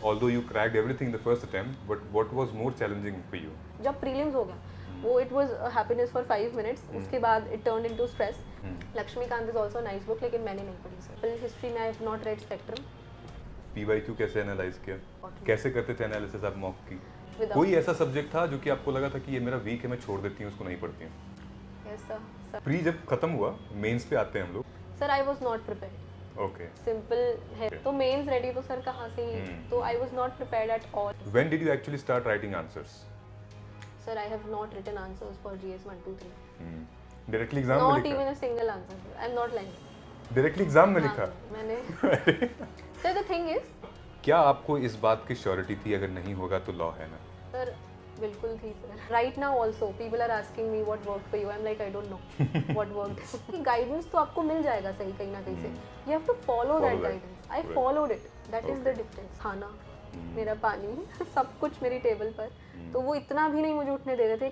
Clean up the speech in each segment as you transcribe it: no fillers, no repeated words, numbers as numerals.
although you cracked everything in the first attempt, but what was more challenging for you? जब prelims हो गया वो it was happiness for 5 minutes, उसके बाद it turn into stress. Lakshmikant is also nice book, लेकिन मैंने नहीं पढ़ी सर. हिस्ट्री में I have not read spectrum. PYQ कैसे एनालाइज किया, कैसे करते थे एनालिसिस आप मॉक की? Without- कोई ऐसा सब्जेक्ट था जो कि आपको लगा था कि ये मेरा वीक है, मैं छोड़ देती हूँ, उसको नहीं पढ़ती हूँ? Yes, sir. प्री जब खत्म हुआ, मेंस पे आते हैं हम लोग. Sir I was not prepared. Okay. Simple है. तो मेंस रेडी तो सर कहाँ से ही, तो I was not prepared at all. When did you actually start writing answers? Sir I have not written answers for GS 1 2 3. Directly exam में not लिखा? Even a single answer. I am not lying. Directly exam में लिखा? मैंने. Sir the thing is, क्या आपको इस बात की श्योरिटी थी अगर नहीं होगा तो लॉ है ना? सर बिल्कुल थी sir. Right now also people are asking me what work for you. I am like I don't know what work. Guidance तो आपको मिल जाएगा सही कहीं ना कहीं से. You have to follow that guidance. I followed it. That is the difference. खाना, मेरा पानी, सब कुछ मेरी टेबल पर. तो वो इतना भी नहीं मुझे उठने दे रहे थे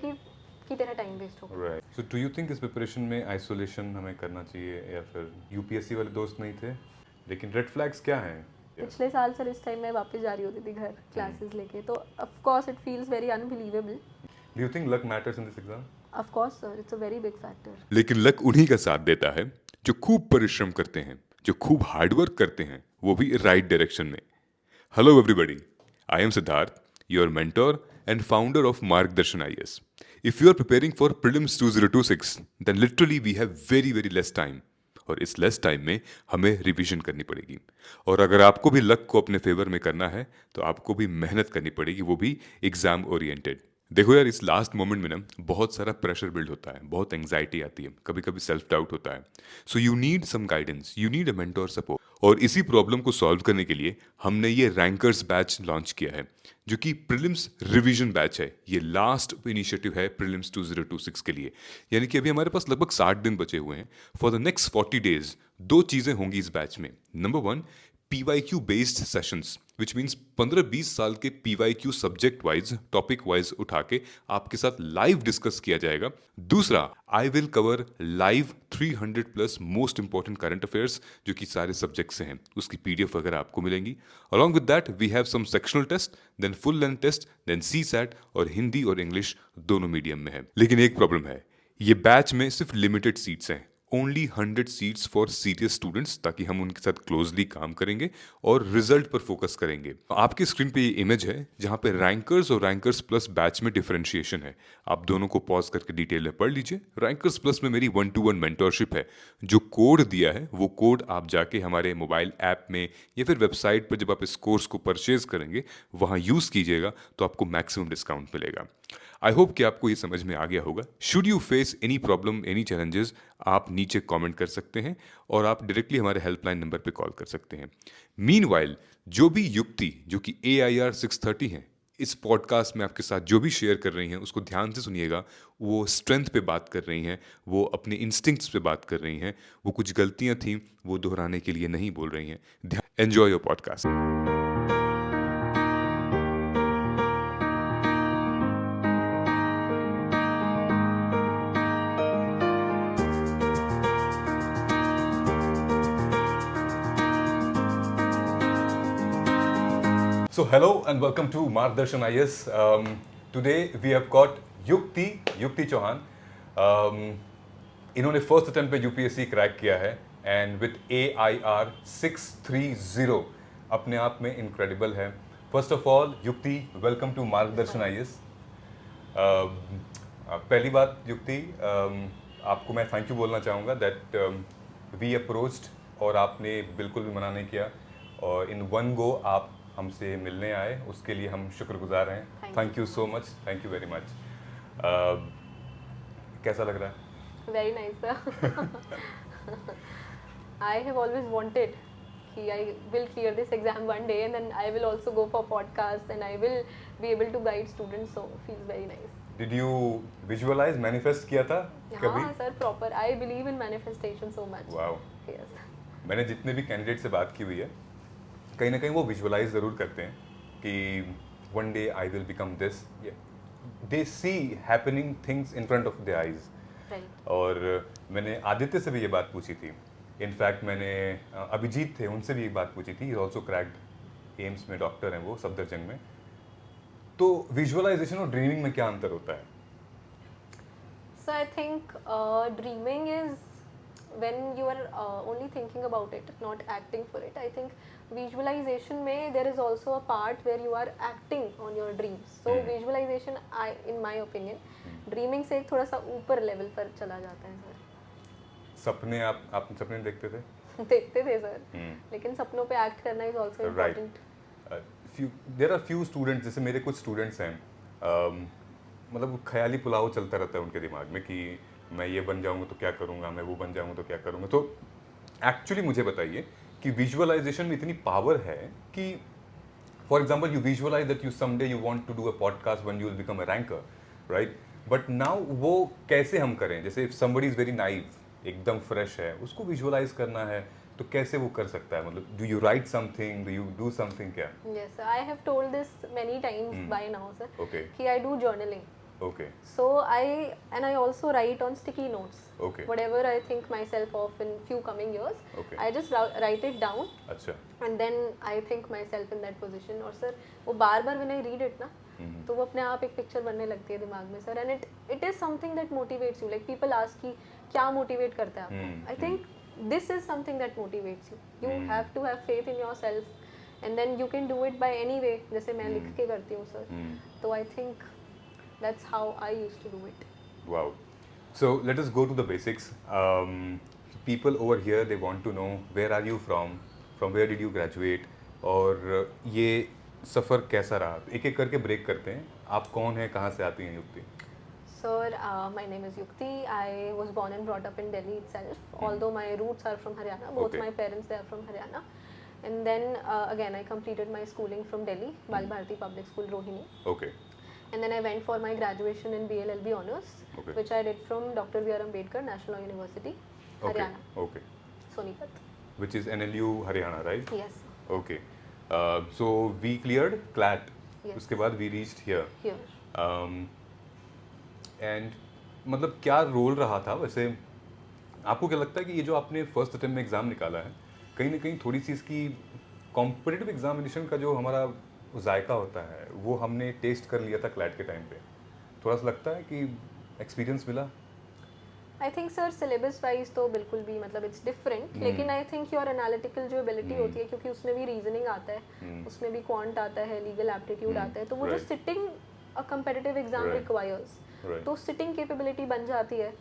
कि तेरा टाइम वेस्ट हो. Right. So do you think इस प्रिपरेशन में आइसोलेशन हमें करना चाहिए, या फिर यूपीएससी वाले दोस्त नहीं थे? लेकिन रेड फ्लैग्स क्या हैं? पिछले साल सर इस टाइम मैं वापस जा रही होती थी घर क्लासेस लेके, तो of course it feels very unbelievable. Do you think luck matters in this exam? Of course sir, it's a very big factor. लेकिन लक उन्हीं का साथ देता है जो खूब परिश्रम करते हैं, जो खूब हार्डवर्क करते हैं, वो भी राइट डायरेक्शन में. Hello everybody, I am Siddharth, your mentor and founder of Margdarshan IAS. If you are preparing for Prelims 2026, then literally we have very less time. और इस लेस टाइम में हमें रिवीजन करनी पड़ेगी. और अगर आपको भी लक को अपने फेवर में करना है तो आपको भी मेहनत करनी पड़ेगी, वो भी एग्जाम ओरिएंटेड. देखो यार, इस लास्ट मोमेंट में ना बहुत सारा प्रेशर बिल्ड होता है, बहुत एंग्जाइटी आती है, कभी कभी सेल्फ डाउट होता है. So you need some guidance, you need a mentor support. और इसी प्रॉब्लम को सॉल्व करने के लिए हमने ये रैंकर्स बैच लॉन्च किया है, जो कि प्रीलिम्स रिवीजन बैच है. ये लास्ट इनिशिएटिव है प्रीलिम्स 2026 के लिए. यानी कि अभी हमारे पास लगभग 60 दिन बचे हुए हैं. फॉर द नेक्स्ट 40 डेज 2 चीज़ें होंगी इस बैच में. Number 1, PYQ based sessions, which means 15-20 साल के PYQ subject wise, topic wise उठा के आपके साथ लाइव डिस्कस किया जाएगा. दूसरा, I will cover live 300+ most important current affairs, जो कि सारे सब्जेक्ट से हैं. उसकी PDF वगैरह आपको मिलेंगी. Along with that we have some sectional test, then full length test, then CSAT, और हिंदी और इंग्लिश दोनों मीडियम में है. लेकिन एक प्रॉब्लम है, ये बैच में सिर्फ लिमिटेड सीट्स हैं. Only 100 seats for serious students, ताकि हम उनके साथ क्लोजली काम करेंगे और रिजल्ट पर फोकस करेंगे. आपके स्क्रीन पे ये इमेज है जहाँ पे रैंकर्स और रैंकर्स प्लस बैच में डिफरेंशिएशन है. आप दोनों को पॉज करके डिटेल में पढ़ लीजिए. रैंकर्स प्लस में मेरी 1-to-1 मेंटरशिप है. जो कोड दिया है वो कोड आप जाके हमारे मोबाइल ऐप में या फिर वेबसाइट पर जब आप इस कोर्स को परचेज करेंगे वहाँ यूज़ कीजिएगा तो आपको मैक्सिमम डिस्काउंट मिलेगा. आई होप कि आपको ये समझ में आ गया होगा. Should you face any problem, any challenges, आप नीचे कमेंट कर सकते हैं और आप डायरेक्टली हमारे हेल्पलाइन नंबर पे कॉल कर सकते हैं. मीनवाइल, जो भी युक्ति, जो कि AIR 630 हैं, इस पॉडकास्ट में आपके साथ जो भी शेयर कर रही हैं उसको ध्यान से सुनिएगा. वो स्ट्रेंथ पे बात कर रही हैं, वो अपने इंस्टिंक्ट्स पे बात कर रही हैं, वो कुछ गलतियां थीं वो दोहराने के लिए नहीं बोल रही हैं. Enjoy your podcast. So hello and welcome to Margdarshan IAS. Today we have got Yukti Chauhan. इन्होंने फर्स्ट अटेम्प्ट पे UPSC क्रैक किया है एंड विद AIR 630 अपने आप में इनक्रेडिबल है. फर्स्ट ऑफ ऑल युक्ति, वेलकम टू मार्गदर्शन IAS. पहली बात युक्ति, आपको मैं थैंक यू बोलना चाहूँगा दैट वी अप्रोच्ड और आपने बिल्कुल भी मना नहीं किया और इन वन गो आप हमसे मिलने आए, उसके लिए हम शुक्रगुजार हैं. Thank you so much, thank you very much. कैसा लग रहा है? Very nice sir. I have always wanted कि I will clear this exam one day and then I will also go for podcast and I will be able to guide students, so feels very nice. Did you visualize, manifest किया था कभी? हाँ sir, proper. I believe in manifestation so much. Wow. Yes. मैंने जितने भी candidate से बात की हुई है, कहीं ना कहीं वो विजुअलाइज ज़रूर करते हैं कि one day I will become this. They C happening things in front of their eyes. और मैंने आदित्य से भी ये बात पूछी थी. इनफैक्ट मैंने अभिजीत थे, उनसे भी ये बात पूछी थी. ही ऑल्सो क्रैक्ड एम्स में डॉक्टर हैं वो सफदरजंग में। तो विजुअलाइजेशन और ड्रीमिंग में क्या अंतर होता है? So I think dreaming is when you are only thinking about it, not acting for it. I think visualization में there is also a part where you are acting on your dreams. So visualization, in my opinion, dreaming से एक थोड़ा सा ऊपर level पर चला जाता है सर। सपने आप सपने देखते थे? देखते थे सर, लेकिन सपनों पे एक्ट करना is also right. Important. There are few students, जैसे मेरे कुछ स्टूडेंट्स हैं, मतलब ख्याली पुलाव चलता रहता है उनके दिमाग में कि मैं ये बन जाऊंगा तो क्या करूंगा, मैं वो बन जाऊंगा तो क्या करूंगा। तो एक्चुअली मुझे बताइए कि विजुअलाइजेशन में इतनी पावर है कि for example you visualise that you someday you want to do a podcast when you will become a ranker, right? But now वो कैसे हम करें? जैसे if somebody is very naive, एकदम फ्रेश है, उसको विजुअलाइज करना है तो कैसे वो कर सकता है? मतलब do you write something, do you do something क्या? Yes, I have told this many times by now sir okay कि I do journaling. Okay So I also write on sticky notes. Okay. Whatever I think myself of in few coming years, Okay. I just write it down अच्छा and then I think myself in that position. और sir वो बार बार when I read it ना, तो वो अपने आप एक picture बनने लगती है दिमाग में sir. And it is something that motivates you. Like people ask कि क्या motivate करता है आपको? I think this is something that motivates you. You have to have faith in yourself and then you can do it by any way. जैसे मैं लिख के करती हूँ सर. तो I think that's how I used to do it. Wow. So let us go to the basics. People over here, they want to know where are you from where did you graduate, और ये सफ़र कैसा रहा? एक एक करके break करते हैं. आप कौन हैं, कहाँ से आती हैं युक्ति? Sir, my name is Yukti. I was born and brought up in Delhi itself. Although my roots are from Haryana, both Okay. my parents they are from Haryana. And then again, I completed my schooling from Delhi, Bal Bharati Public School, Rohini. Okay. And then I went for my graduation in BLLB honors, Okay. which I did from Dr. B.R. Ambedkar National University, Okay. Haryana, Okay. Sonipat. Which is NLU Haryana, right? Yes, Okay. So we cleared CLAT. Yes. उसके बाद we reached here. here. And मतलब क्या role रहा था वैसे? आपको क्या लगता है कि ये जो आपने फर्स्ट अटेम्प्ट में एग्ज़ाम निकाला है, कहीं ना कहीं थोड़ी सी इसकी कॉम्पिटिटिव एग्जामिनेशन का जो हमारा जायका होता है वो हमने टेस्ट कर लिया था क्लैट के टाइम पे? थोड़ा सा लगता है कि एक्सपीरियंस मिला? आई थिंक सर सिलेबस वाइज तो बिल्कुल भी मतलब इट्स डिफरेंट, लेकिन आई थिंक योर एनालिटिकल जो एबिलिटी होती है, क्योंकि उसमें भी रीजनिंग आता है, उसमें भी क्वांट आता है, लीगल एप्टीट्यूड आता है, तो वो जो Right. Sitting a competitive exam Right. Requires, Right. तो सिटिंग कैपेबिलिटी बन जाती है,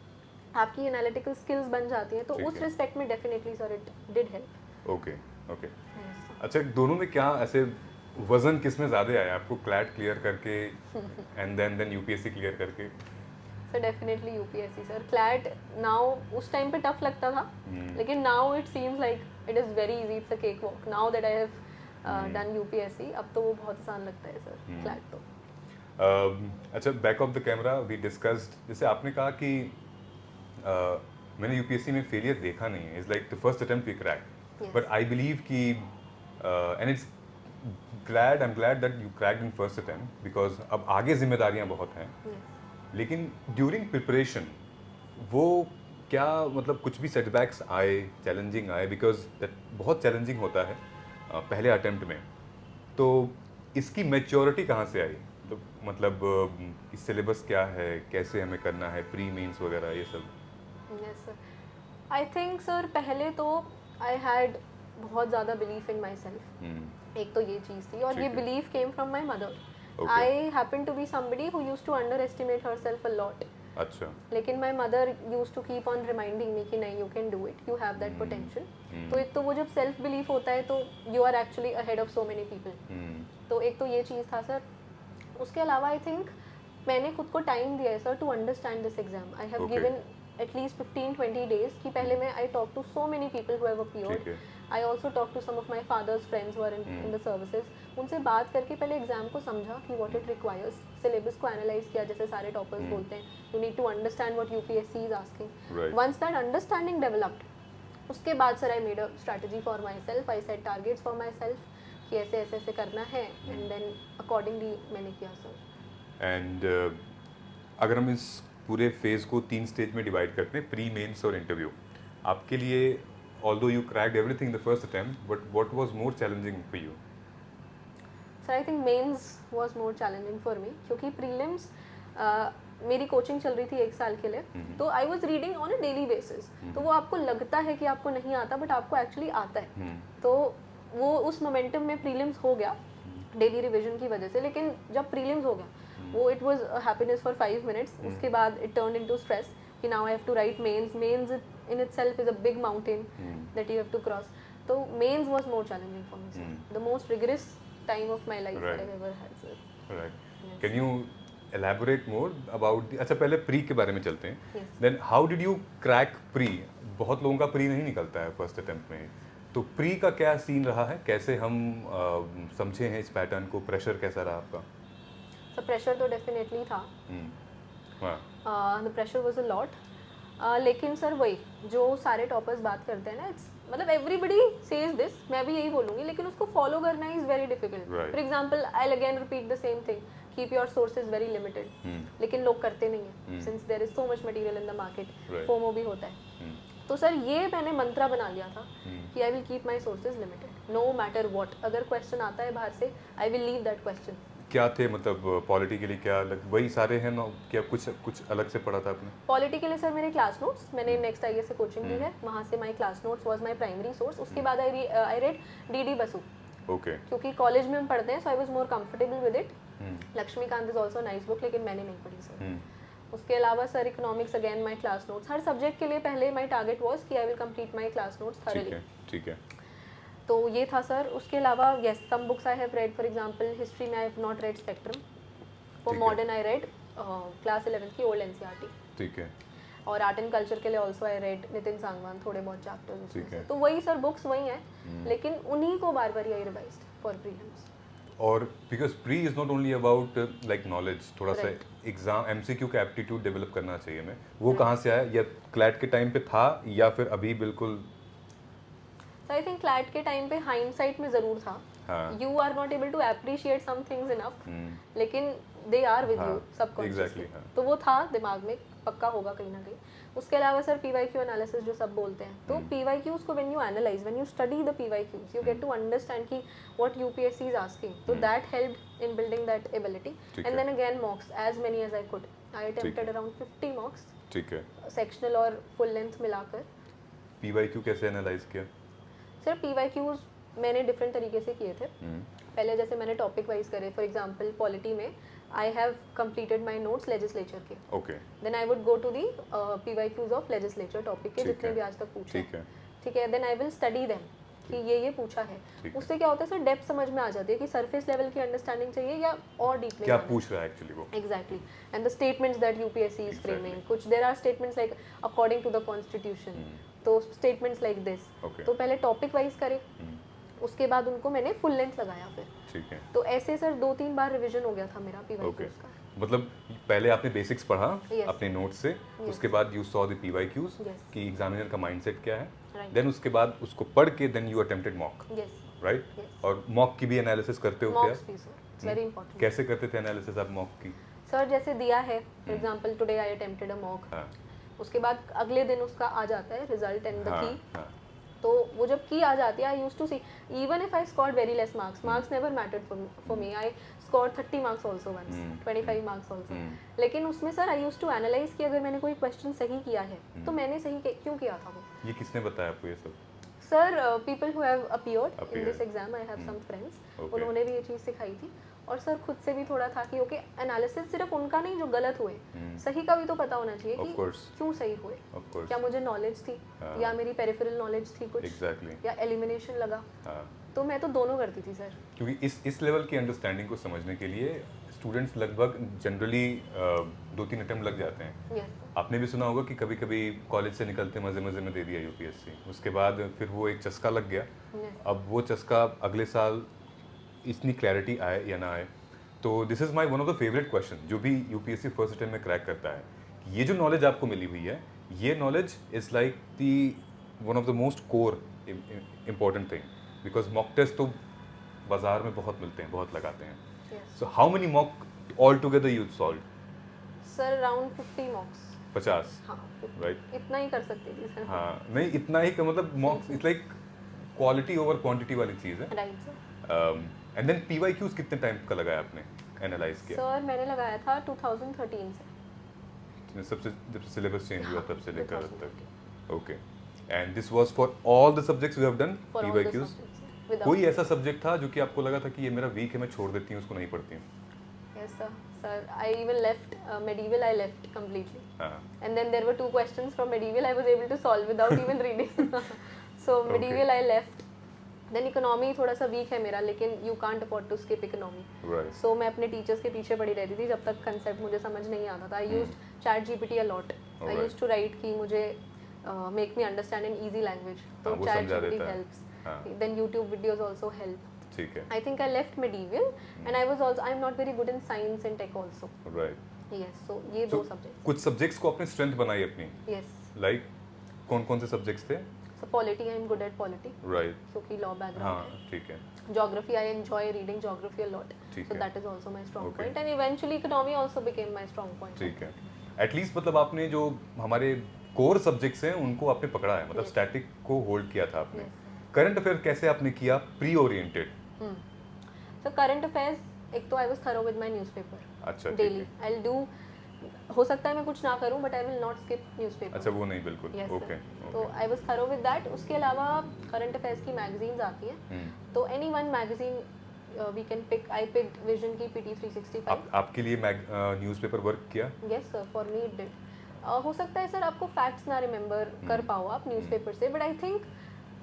आपकी एनालिटिकल स्किल्स बन जाती हैं, तो ठीक उस है। रिस्पेक्ट में definitely sir it did help. Okay okay. अच्छा, दोनों में क्या ऐसे वजन किस में ज़्यादा आया आपको, क्लैट क्लियर करके एंड देन यूपीएससी क्लियर करके? Sir definitely UPSC sir. CLAT now उस टाइम पे टफ लगता था, लेकिन now it seems like it is very easy, it's a cake walk now that I have done UPSC. अब तो वो बहुत आसान लगता है सर क्लैट तो. अच्छा, back of the camera we discussed, जैसे आपने कहा कि मैंने यूपीएससी में फेलियर देखा नहीं है, is like the first attempt we crack, Yes. But I believe कि and it's I am glad that you cracked in first attempt, because अब आगे जिम्मेदारियां बहुत हैं. लेकिन ड्यूरिंग प्रिपरेशन वो क्या मतलब कुछ भी सेटबैक्स आए, चैलेंजिंग आए? बिकॉज दैट बहुत चैलेंजिंग होता है पहले अटेम्प्ट में. तो इसकी मैच्योरिटी कहाँ से आई? तो मतलब इस सिलेबस क्या है, कैसे हमें करना है, प्री मेंस वगैरह ये सब? Yes sir. I think sir पहले तो आई हैड बहुत ज़्यादा बिलीफ इन माई सेल्फ. एक तो ये चीज़ थी, और ये ठीक है। Belief came from my mother. Okay. I happen to be somebody who used to underestimate herself a lot. अच्छा. लेकिन my mother use to keep on reminding me कि नहीं, you can do it, you have that potential. तो एक तो वो जब self belief होता है तो you are actually ahead of so many people. तो एक तो ये चीज़ था सर. उसके अलावा आई थिंक मैंने खुद को टाइम दिया है sir to understand this exam. I have Okay. Given at least 15-20 days कि पहले मैं I talk to so many people who have ठीक अपीयर्ड. है. I also talk to some of my father's friends who are in the services. उनसे बात करके पहले exam को समझा कि व्हाट इट रिक्वायर्स, सिलेबस को एनालाइज किया जैसे सारे टॉपर्स बोलते हैं, you need to understand what UPSC is asking. Right. Once that understanding developed, उसके बाद sir I made a strategy for myself. I set targets for myself कि ऐसे ऐसे ऐसे करना है, एंड देन अकॉर्डिंगली मैंने किया सर. एंड अगर हम इस पूरे फेज़ को 3 स्टेज में डिवाइड करते हैं, प्री मेंस और इंटरव्यू, आपके लिए although you cracked everything the first attempt, but what was more challenging for you? Sir I think mains was more challenging for me, क्योंकि प्रीलिम्स मेरी कोचिंग चल रही थी 1 साल के लिए, तो I was reading on a daily basis, तो वो आपको लगता है कि आपको नहीं आता बट आपको एक्चुअली आता है। तो वो उस मोमेंटम में प्रीलिम्स हो गया डेली रिवीजन की वजह से, लेकिन जब प्रीलिम्स हो गया वो it was happiness for 5 minutes, उसके बाद इट टर्न इनटू स्ट्रेस कि now I have to write mains in itself is a big mountain that you have to cross. तो mains was more challenging for me sir, the most rigorous time of my life I ever had sir. Right, can you elaborate more about अच्छा पहले pre के बारे में चलते हैं, Yes. Then how did you crack pre? बहुत लोगों का प्री नहीं निकलता है फर्स्ट अटेम्प्ट में, तो प्री का क्या सीन रहा है, कैसे हम समझे हैं इस पैटर्न को, प्रेशर कैसा रहा आपका? सर प्रेशर तो डेफिनेटली था, हाँ the pressure was a lot, लेकिन सर वही जो सारे टॉपर्स बात करते हैं ना, इट्स मतलब एवरीबडी सेज दिस, मैं भी यही बोलूँगी, लेकिन उसको फॉलो करना is very difficult. Right. For example I will again repeat the same thing, keep your sources very limited, लेकिन लोग करते नहीं हैं since there is so much material in the market, Right. FOMO भी होता है। तो सर ये मैंने मंत्रा बना लिया था कि I will keep my sources limited no matter what, अगर क्वेश्चन आता है बाहर से I will leave that question. क्या थे मतलब पॉलिटी के लिए क्या वही सारे हैं ना, क्या कुछ अलग से पढ़ा था आपने? पॉलिटी के लिए सर मेरे क्लास नोट्स, मैंने नेक्स्ट आईएएस से कोचिंग ली है, वहाँ से my class notes was my primary source. उसके बाद I read D D Basu, okay, क्योंकि कॉलेज में हम पढ़ते हैं, so I was more comfortable with it. Laxmikanth is also nice book, लेकिन मैंने नहीं पढ़ी सर। उसके अलावा sir economics again my class notes, हर सब्जेक्ट के लिए पहले माई टारगेट वॉज कि I will complete my class notes ठीक थॉरली। है, ठीक है, तो ये था सर। उसके अलावा yes some books I have read, for example history में I have not read Spectrum, for ठीक है। Modern I read class 11th की ओल्ड एनसीईआरटी, ठीक है, और आर्ट एंड कल्चर के लिए also I read Nitin Sangwan, थोड़े बहुत चैप्टर्स ठीक उसमें है। से। तो वही सर बुक्स वही हैं, लेकिन उन्हीं को बार बार आई रिवाइज्ड फॉर प्रीलिम्स। और because pre is not only about like knowledge, थोड़ा सा Right. एग्जाम एमसीक्यू का एप्टीट्यूड डेवलप करना चाहिए हमें, वो कहाँ से आया, या क्लैट के टाइम पे था या फिर अभी बिल्कुल? तो आई थिंक क्लैट के टाइम पे हाइंडसाइट में ज़रूर था, हाँ। You are not able to appreciate some things enough, लेकिन दे आर विद हाँ, यू सबकॉन्शियसली, exactly, हाँ। तो वो था दिमाग में, पक्का होगा कहीं ना कहीं। उसके अलावा सर पीवाईक्यू एनालिसिस जो सब बोलते हैं, तो पीवाईक्यूज को when you analyse, when you study the PYQs, you get to understand कि व्हाट यूपीएससी इज आस्किंग, तो that helped in building that ability. ठीक एंड है। Then again mocks as many as I could, I attempted around 50 mocks, ठीक है, sectional और full length मिलाकर। PYQ कैसे analyse किया? सर पीवाईक्यूज मैंने डिफरेंट तरीके से किए थे। पहले जैसे मैंने टॉपिक वाइज करे, फॉर एग्जांपल पॉलिटी में I have completed my notes legislature के, okay, then I would go to the PYQs of legislature topic के, ठीक जितने है, भी आज तक पूछे ठीक है, ठीक है, then I will study them कि ये पूछा है। ठीक है। उससे क्या होता है सर, डेप्थ समझ में आ जाती है कि सरफेस लेवल की अंडरस्टैंडिंग चाहिए या और डीप में क्या जाना है। पूछ रहा है एक्चुअली वो? Exactly. And the statements that UPSC is framing, कुछ there are statements like according to the constitution, तो statements like this, Okay. तो पहले टॉपिक वाइज करे, उसके बाद उनको मैंने फुल लेंथ लगाया फिर, ठीक है, तो ऐसे सर 2-3 बार रिवीजन हो गया था मेरा ओके, पीवाईक्यूज का। मतलब पहले आपने बेसिक्स पढ़ा Yes. अपने नोट से, उसके बाद you saw the PYQs Yes. कि एग्जामिनर का माइंडसेट क्या है, Right. देन उसके बाद उसको पढ़ के then you attempted mock, Yes. Right? Yes. और मॉक की भी एनालिसिस करते हो क्या? Mocks भी सर, it's very important. कैसे करते थे एनालिसिस आप मॉक की? सर जैसे दिया है, for example today I attempted a mock, हाँ, उसके बाद अगले दिन उसका आ जाता है रिजल्ट एंड द हाँ, की, हाँ, तो वो जब की आ जाती है, I use to see even if I scored very less marks, marks never mattered for me, I scored 30 marks also once, 25 marks also, लेकिन उसमें sir I use to analyse कि अगर मैंने कोई क्वेश्चन सही किया है तो मैंने सही क्यों किया था वो। ये किसने बताया आपको ये सब? Sir people who have appeared in Appeared. This exam, I have some friends, Okay. उन्होंने भी ये चीज़ सिखाई थी, और सर खुद से भी थोड़ा था कि ओके एनालिसिस सिर्फ उनका नहीं जो गलत हुए, सही का भी तो पता होना चाहिए Of कि course. क्यों सही हुए, ऑफ कोर्स, क्या मुझे नॉलेज थी हाँ। या मेरी पेरिफेरल नॉलेज थी कुछ, एग्जैक्टली, या एलिमिनेशन लगा, हाँ, तो मैं तो दोनों करती थी सर। क्योंकि इस लेवल की अंडरस्टैंडिंग को समझने के लिए स्टूडेंट्स लगभग जनरली 2-3 अटेम्प्ट लग जाते हैं। यस आपने भी सुना होगा कि कभी कभी कॉलेज से निकलते मज़े मज़े में दे दिया यूपीएससी, उसके बाद फिर वो एक चस्का लग गया, यस अब वो चस्का अगले साल इतनी क्लैरिटी आए या ना आए। तो this is my one of the favourite question जो भी यूपीएससी फर्स्ट अटेम्प्ट में क्रैक करता है, ये जो नॉलेज आपको मिली हुई है, ये knowledge is like the one of the most core important thing, because mock test तो बाजार में बहुत मिलते हैं, बहुत लगाते हैं। Yes so how many mock all together you solve? Sir around 50 mocks, 50, हाँ 50. राइट? इतना ही कर सकती थी सर। हाँ, नहीं इतना ही मतलब mocks it's like quality over quantity वाली चीज़ है। Right sir. And then PYQs कितने टाइम का लगाया आपने एनालाइज किया? सर मैंने लगाया था 2013 से। सबसे जब से सिलेबस चेंज हुआ हाँ, तब से लेकर अब 2013 तक। Okay, and this was for all the subjects you have done For all the PYQs? subjects, without कोई ऐसा सब्जेक्ट था जो कि आपको लगा था कि ये मेरा वीक है, मैं छोड़ देती हूँ, उसको नहीं पढ़ती हूँ? Yes, sir. Sir, I even left medieval. I left completely. हाँ, And then there were 2 questions from medieval I was able to solve without even reading. So medieval I left. Then economy थोड़ा सा weak है मेरा, लेकिन you can't afford to skip economy. Right, So मैं अपने teachers के पीछे पड़ी रहती थी जब तक concept मुझे समझ नहीं आता था. I used ChatGPT a lot. I Alright. used to write कि मुझे make me understand in easy language. तो हाँ, वो समझा ChatGPT देता है. helps. हाँ. Then YouTube videos also help. ठीक है, I think I left medieval, and I was also I'm not very good in science and tech also. Right. Yes, so ये So, दो subjects. कुछ सब्जेक्ट्स को आपने स्ट्रेंथ बनाई अपनी, Yes. लाइक कौन कौन से सब्जेक्ट्स थे? So polity I'm good at polity. Right, So की law background हाँ, है. ठीक है, Geography I enjoy reading geography a lot. ठीक So है. that is also my strong Okay. point. And eventually economy also became my strong point. ठीक है। At least मतलब आपने जो हमारे कोर सब्जेक्ट्स हैं उनको आपने पकड़ा है, मतलब Yes. स्टैटिक को होल्ड किया था आपने। Yes. करंट अफेयर कैसे आपने किया, pre oriented? So current affairs एक तो I was thorough with my newspaper. अच्छा, ठीक Daily. है। I'll do. हो सकता है मैं कुछ ना करूं, but I will not skip newspaper. अच्छा, वो नहीं बिल्कुल, Yes, ओके, sir. तो I was thorough with that. उसके अलावा current affairs की magazines आती हैं. तो any one magazine we can pick. I picked Vision की PT 365. आपके लिए न्यूज़पेपर वर्क किया? Yes sir, for me it did. हो सकता है सर आपको facts ना remember कर पाओ आप newspaper से, but I think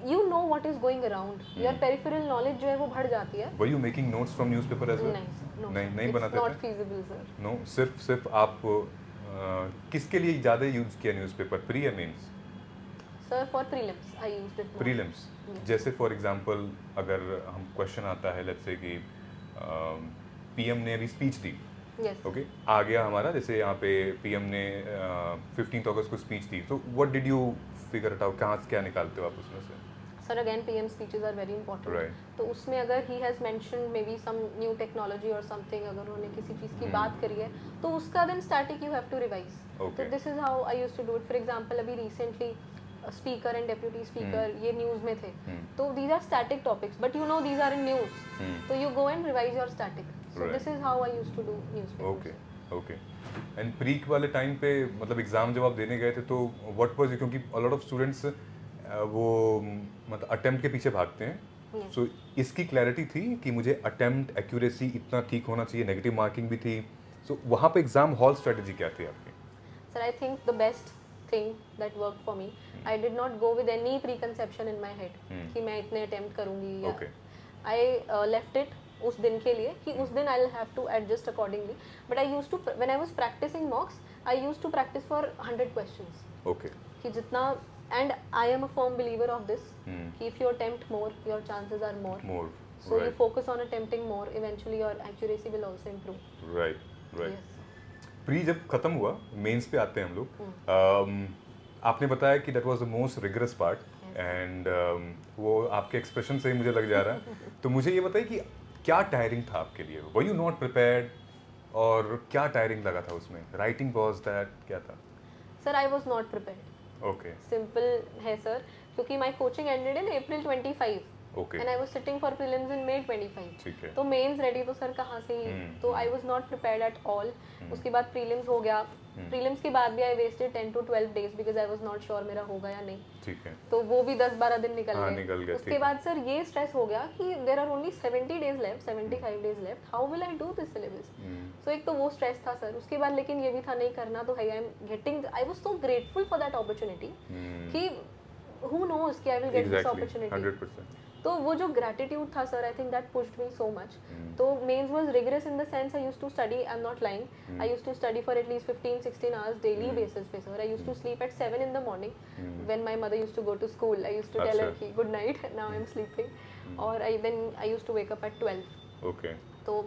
you know what is going around. Your peripheral knowledge जो है वो बढ़ जाती है. Were you making notes from newspaper as well? नहीं sir, no. नहीं, नहीं It's बनाते not थे? feasible sir. नो, सिर्फ आप किसके लिए ज़्यादा यूज़ किया न्यूज़पेपर, प्री या mains? Sir for prelims I used it more. Prelims, Yes. जैसे फॉर एग्जांपल अगर हम क्वेश्चन आता है, लेट्स से कि पीएम ने अभी स्पीच दी, Yes. ओके, आ गया हमारा, जैसे यहाँ पे पीएम ने 15 अगस्त को स्पीच दी, तो what did you figure it out, कहाँ से क्या निकालते हो आप उसमें से? Sir again PM speeches are very important. Right. तो उसमें अगर he has mentioned maybe some new technology or something, अगर उन्होंने किसी चीज़ की बात करी है तो उसका then static you have to revise. Okay. तो this is how I used to do it. For example अभी recently speaker and deputy speaker ये news में थे. तो these are static topics, but you know these are in news. तो you go and revise your static. So Right. this is how I used to do newspapers. Okay, okay. And pre वाले time पे मतलब exam जब आप देने गए थे तो व्हाट वाज, क्योंकि अ लॉट ऑफ स्टूडेंट्स वो मतलब अटेम्प्ट के पीछे भागते हैं, Yes. सो इसकी क्लैरिटी थी कि मुझे अटेम्प्ट एक्यूरेसी इतना ठीक होना चाहिए, नेगेटिव मार्किंग भी थी, सो वहाँ पे एग्जाम हॉल स्ट्रेटजी क्या थी आपकी? Sir, I think the best thing that worked for me, I did not go with any preconception in my head कि मैं इतने attempt करूँगी या Okay. I left it उस दिन के लिए कि उस दिन I'll have to adjust accordingly. But I used to when I was practicing mocks, I used to practice for 100 questions. Okay, कि जितना and I am a firm believer of this कि if you attempt more, your chances are more. More, So you focus on attempting more. Eventually your accuracy will also improve. Right, right. Yes. Pre जब खत्म हुआ, mains पे आते हैं हम लोग। आपने बताया कि that was the most rigorous part and वो आपके एक्सप्रेशन से ही मुझे लग जा रहा है। तो मुझे ये बताइए कि क्या टायरिंग था आपके लिए? वर यू नॉट प्रिपेयर्ड, और क्या टायरिंग लगा था उसमें? राइटिंग वाज दैट, क्या था? Sir, I was not prepared. Okay, simple है सर, क्योंकि my coaching ended in April 25 okay, and I was sitting for prelims in May 25. ठीक है। तो मेंस रेडी तो सर कहाँ से ही, तो I was not prepared at all. उसके बाद प्रीलिम्स हो गया. प्रीलिम्स के बाद भी I wasted 10 to 12 days because I was not sure मेरा होगा या नहीं. ठीक है, तो वो भी 10-12 दिन निकल हाँ, गए. निकल गए, ठीक उसके है। बाद सर ये स्ट्रेस हो गया कि there are only 70 days left, 75 days left, how will I do this syllabus. So एक तो वो स्ट्रेस था सर. उसके बाद लेकिन ये भी था नहीं करना तो है, I am getting, I was so grateful for that opportunity कि हु नोस कि I will get this exactly, opportunity. 100%। तो वो जो ग्रैटिट्यूड था sir, I think that pushed me so much. तो mains was rigorous in the sense I used to study, I am not lying, I used to study for at least 15-16 hours daily basis पे sir. I used to sleep eight 7 in the morning when my mother used to go to school. I used to tell her अच्छा। कि good night, now I am sleeping. और I used to wake up at 12. Okay, तो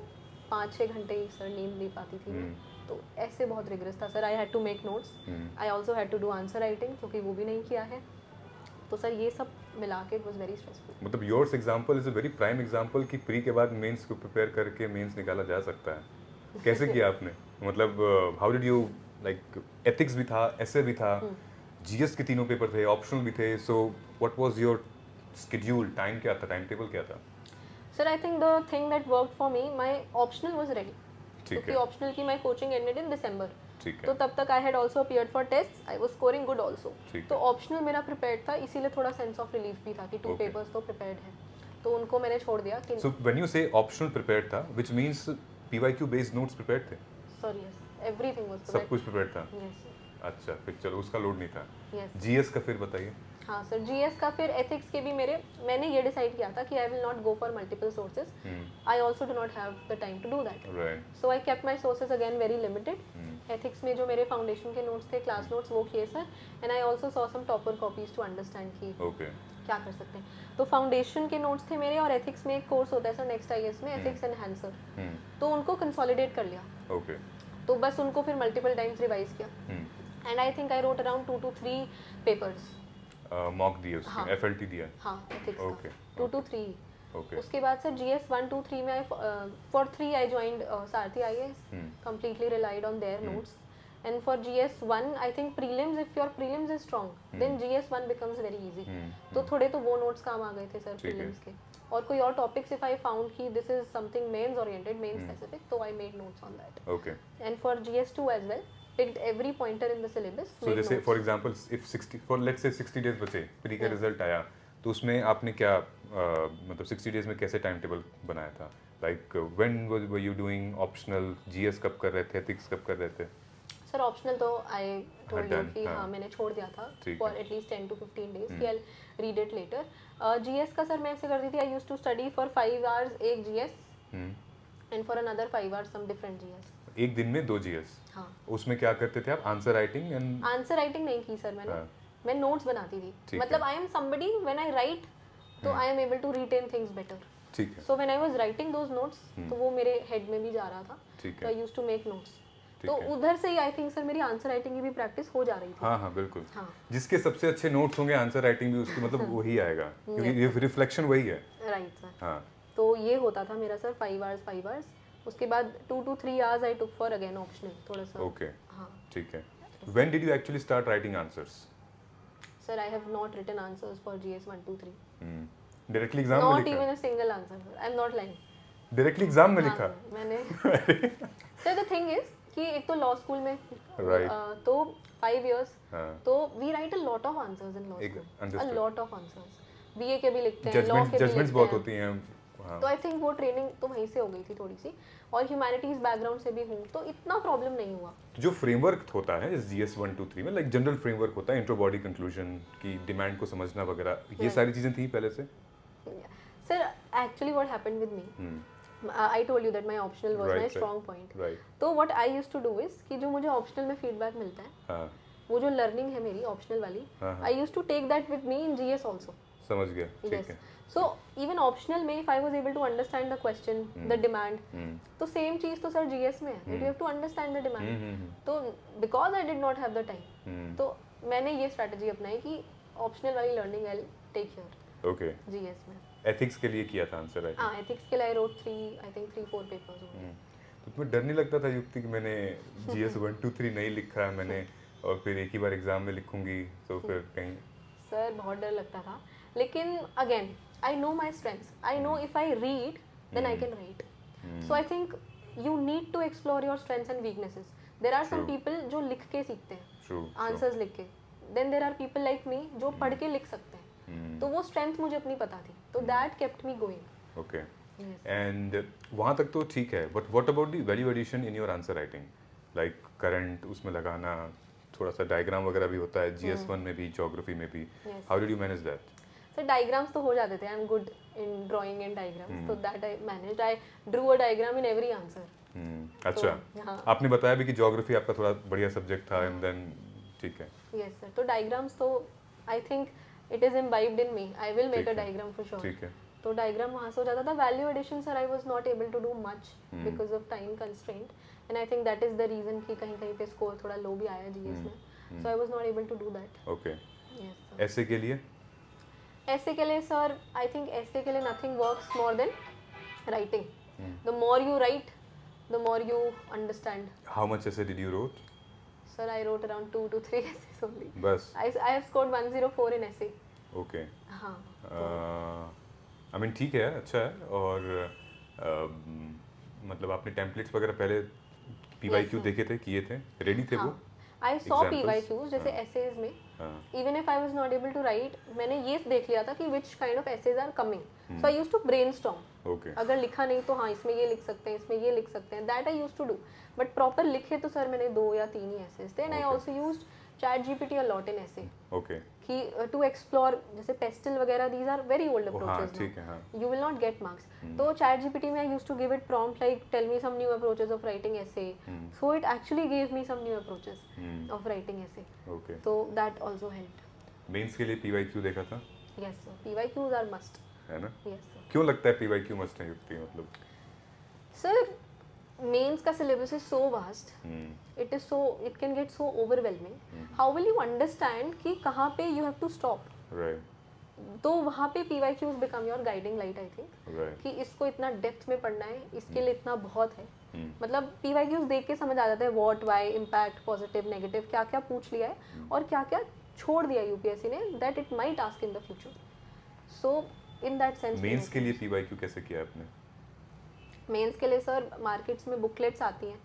5-6 घंटे ही sir नींद ले पाती थी मैं. तो ऐसे बहुत रिगरस था sir. I had to make notes, I also had to do answer writing, क्योंकि वो भी नहीं किया है. तो सर ये सब मिला के इट वॉज वेरी स्ट्रेसफुल. मतलब yours example is a very prime example कि प्री के बाद मेंस को प्रिपेयर करके मेंस निकाला जा सकता है. कैसे किया आपने? मतलब how did you, like ethics भी था, एसे भी था, जीएस के तीनों पेपर थे, ऑप्शनल भी थे, so what was your schedule, time क्या था, टाइम टेबल क्या था? Sir I think the thing that worked for me, my optional was ready, ठीक क्योंकि है ऑप्शनल की my coaching ended in December, ठीक तो है तब तक I had also appeared for test, I was scoring good also, ठीक तो है। ऑप्शनल मेरा प्रिपेयर्ड था, इसीलिए थोड़ा सेंस ऑफ रिलीफ भी था कि 2 Okay. पेपर्स तो प्रिपेयर्ड है, तो उनको मैंने छोड़ दिया कि सो व्हेन यू से ऑप्शनल प्रिपेयर्ड था which means PYQ based notes prepared थे, सर यस एवरीथिंग वाज सब कुछ प्रिपेयर्ड था। यस अच्छा फिर चलो उसका लोड नहीं था। यस। जीएस का फिर बताइए। हाँ सर, जीएस का फिर एथिक्स के भी मैंने ये डिसाइड किया था कि I will not go for multiple sources, I also do not have the time to do that, right so I kept my sources again very limited. Ethics में जो मेरे फाउंडेशन के नोट्स थे, क्लास नोट्स, वो किए sir, and I also saw some topper copies to understand कि okay क्या कर सकते हैं। तो फाउंडेशन के नोट्स थे मेरे, और एथिक्स में एक कोर्स होता है सर नेक्स्ट आईएएस में, एथिक्स एनहांसर, तो उनको कंसोलिडेट कर लिया, ओके तो बस उनको फिर मल्टीपल टाइम्स रिवाइज किया, and I think I wrote around 2 to 3 papers. Mock दिए उसके हाँ। एफएलटी दिया। हाँ एथिक्स Okay, का 2 to 3। ओके उसके बाद सर जीएस 1 2 3 में for 3 I joined Sarathi IAS, completely relied on their notes, and for GS1 I think prelims, if your prelims is strong then GS1 becomes very easy, तो थोड़े तो वो notes काम आ गए थे सर ठीक है। prelims के, और कोई और topics if I found कि this is something mains oriented, main specific, तो I made notes on that, okay and for GS2 as well picked every pointer in the syllabus, so made जैसे notes. For example if 60 for let's say 60 days बचे, pre का result आया, तो उसमें आपने क्या मतलब 60 डेज में कैसे टाइम टेबल बनाया था, like when were you doing optional, GS कब कर रहे थे, एथिक्स कब कर रहे थे? सर ऑप्शनल तो आई टोल्ड यू done, कि हाँ। हाँ मैंने छोड़ दिया था ठीक फॉर है। एटलीस्ट 10 to 15 days कि I read it later. GS का सर मैं ऐसे करती थी, I used to study for 5 hours एक GS, and for another 5 hours some different GS. एक दिन में 2 जीएस, हाँ, उसमें क्या करते थे आप, answer writing and answer writing नहीं की सर मैंने, हाँ। मैं नोट्स बनाती थी, ठीक मतलब है। I am somebody when I write तो I am able to retain things better, ठीक है so when I was writing those notes तो वो मेरे हेड में भी जा रहा था, ठीक तो है I used to make notes, ठीक तो है। उधर से ही आई थिंक सर मेरी आंसर राइटिंग की भी प्रैक्टिस हो जा रही थी। हाँ हाँ बिल्कुल, हाँ जिसके सबसे अच्छे नोट्स होंगे आंसर राइटिंग भी उसकी मतलब वही आएगा, क्योंकि ये रिफ्लेक्शन वही है। राइट सर, हाँ तो ये होता था मेरा सर 5 hours, उसके बाद 2 to 3 hours I took for again optional थोड़ा सा। ओके हाँ ठीक है। When did you actually start writing answers? Sir I have not written answers for GS 1 2 3, directly exam में नॉट लिखा? Even a single answer sir, I am not lying. Directly exam में हाँ लिखा? सर, मैंने sir the thing is कि एक तो law school में Right. तो 5 years, हाँ तो we write a lot of answers in law एक school, a understood. Lot of answers, BA के भी लिखते हैं, लॉ के भी जजमेंट्स लिखते बहुत हैं, होती हैं। हाँ तो आई थिंक वो ट्रेनिंग तो वहीं से हो गई थी थोड़ी सी, और ह्यूमैनिटीज बैकग्राउंड से भी हूँ, तो इतना प्रॉब्लम नहीं हुआ। जो फ्रेमवर्क होता है इस जीएस 1 2 3 में, लाइक जनरल फ्रेमवर्क होता है, इंट्रो बॉडी कंक्लूजन की डिमांड को समझना वगैरह, ये Right. सारी चीजें थी पहले से? Sir actually what happened with me, I told you that my optional was my Right, right. Strong point, right तो what I used to do is कि जो मुझे ऑप्शनल में फीडबैक मिलता है, हाँ वो जो लर्निंग है मेरी ऑप्शनल वाली, हाँ, हाँ। I used to take that with me in GS also. समझ गया ठीक Yes. है। So even optional में if I was able to understand the question, the demand, तो same चीज तो सर GS में है, that you have to understand the demand. तो because I did not have the time, तो मैंने ये strategy अपनाई कि optional वाली learning I'll take here okay GS में। एथिक्स के लिए किया था आंसर राइटिंग? हाँ ethics के लिए I wrote 3-4 papers होंगे। तो तुम्हें डर नहीं लगता था युक्ति कि मैंने जीएस 1 2 3 नहीं लिखा है मैंने, और फिर एक ही बार एग्जाम में लिखूंगी तो फिर कहीं? सर बहुत डर लगता था, लेकिन again I know my strengths, I know if I read then I can write, so I think you need to explore your strengths and weaknesses. There are some True. People जो लिख के सीखते हैं, ट्रू आंसर्स लिख के, then there are people like me जो पढ़ के लिख सकते हैं, तो वो स्ट्रेंथ मुझे अपनी पता थी, तो that kept me going. Okay and वहाँ तक तो ठीक है, but what about the value addition in your answer writing, like current उसमें लगाना, थोड़ा सा डायग्राम वगैरह भी होता है जीएस 1 में भी, ज्योग्राफी में भी, Yes. How did you manage that? Sir diagrams तो हो जाते थे, I am good in drawing and diagrams, तो that I managed, I drew a diagram in every answer. अच्छा हाँ। आपने बताया भी कि ज्योग्राफी आपका थोड़ा बढ़िया सब्जेक्ट था एंड देन ठीक है यस सर, तो डायग्राम्स तो I think it is imbibed in me, I will make ठीक अ है, डायग्राम फॉर श्योर। ठीक है तो डायग्राम वहाँ से हो जाता था। Value addition sir I was not able to do much because of time constraint, and I think that is the reason कि कहीं कहीं पे स्कोर थोड़ा लो भी आया जीएस में, so I was not able to do that. Okay yes sir. Essay के लिए ऐसे के लिए सर आई थिंक ऐसे के लिए nothing works more than writing, the more you write the more you understand. How much essay did you wrote? Sir I wrote around 2 to 3 essays only. बस I have scored 104 in essay. Okay हाँ I mean ठीक है, अच्छा है। और मतलब आपने templates वगैरह पहले PYQ sir. देखे थे, किए थे, रेडी थे वो? हाँ, आई सॉ Examples? PYQs जैसे हाँ, essays में, हाँ, even if I was not able to write, मैंने ये देख लिया था कि which kind of essays are coming, so I used to brainstorm. Okay, अगर लिखा नहीं तो हाँ इसमें ये लिख सकते हैं, इसमें ये लिख सकते हैं, that I used to do. But proper लिखे तो सर मैंने 2 या 3 ही essays थे, and I Okay. Also used chat GPT a lot in essay okay, कि टू एक्सप्लोर, जैसे पेस्टल वगैरह, दीज आर वेरी ओल्ड हाँ अप्रोचेस ठीक है, हाँ, you will not get marks. तो चैट जीपीटी में I used to give it prompt like tell me some new approaches of writing essay. So it actually gave me some new approaches of writing essay. Okay. So that also helped. Mains के लिए PYQ देखा था, Yes sir. PYQs are must. है ना? Yes sir. क्यों लगता है PYQ must नहीं होती, मतलब? Sir, mains का syllabus is so vast. It is so, it can get so overwhelming. How will you understand कि कहाँ पे you have to stop? Right, तो वहाँ पे PYQs become your guiding light I think. Right, कि इसको इतना डेप्थ में पढ़ना है, इसके लिए इतना बहुत है। मतलब PYQs देख के समझ आ जाता है what, why, impact, positive, negative, क्या क्या पूछ लिया है और क्या क्या छोड़ दिया यूपीएससी ने, that it might ask in the future. So in that sense mains के लिए PYQ कैसे किया आपने? मेंस के लिए सर मार्केट्स में बुकलेट्स आती हैं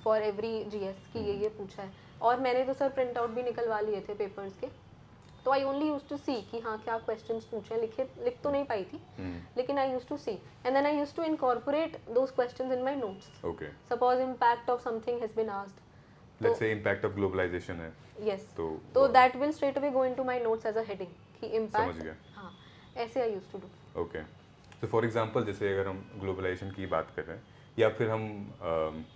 फॉर एवरी जीएस की ये पूछा है, और मैंने तो सर प्रिंट आउट भी निकलवा लिए थे पेपर्स के। तो आई ओनली यूज टू सी कि हाँ क्या क्वेश्चंस पूछे हैं, लिख तो नहीं पाई थी, लेकिन I use to see and then I use to incorporate those questions in my notes. Okay, suppose impact of something has been asked, let's say impact of globalization है, यस, तो that will straight away go into my notes as a heading कि समझ impact. गया। हाँ, ऐसे I use to do. Okay, तो for example जैसे अगर हम ग्लोबलाइजेशन की बात कर रहे हैं या फिर हम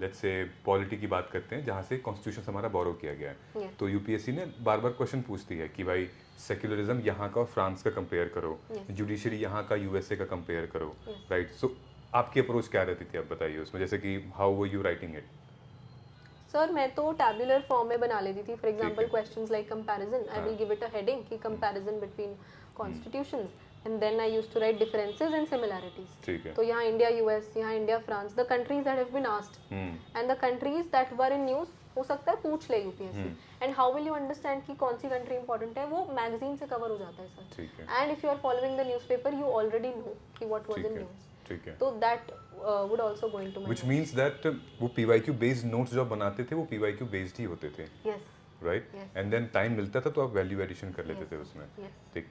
लेट्स से पॉलिटी की बात करते हैं जहाँ से कॉन्स्टिट्यूशन हमारा बोरो किया गया है, Yes. तो यूपीएससी ने बार बार क्वेश्चन पूछती है कि भाई सेक्युलरिज्म यहाँ का और फ्रांस का कंपेयर करो, Yes. जुडिशरी यहाँ का यूएसए का कंपेयर करो, Yes. राइट? सो आपकी अप्रोच क्या रहती थी, आप बताइए उसमें, जैसे कि how were you writing it? Sir मैं तो टैबुलर फॉर्म में बना लेती थी। फॉर एग्जांपल है। Questions like comparison, I will give it a heading कि comparison between constitutions, and then I used to write differences and similarities. ठीक है, तो यहाँ इंडिया यूएस, यहाँ India France, the countries that have been asked and the countries that were in news, हो सकता है पूछ ले UPSC. And how will you understand कि कौन सी कंट्री इंपॉर्टेंट है, वो मैगजीन से कवर हो जाता है सर। ठीक है, and if you are following the newspaper you already know कि व्हाट वाज ठीक इन है, न्यूज़, ठीक है। तो that would also go into my which means that वो PYQ बेस्ड नोट्स जो आप बनाते थे वो PYQ बेस्ड ही होते थे, yes right? Yes. And then time मिलता था तो आप वैल्यू एडिशन कर लेते Yes. थे उसमें, यस। ठीक।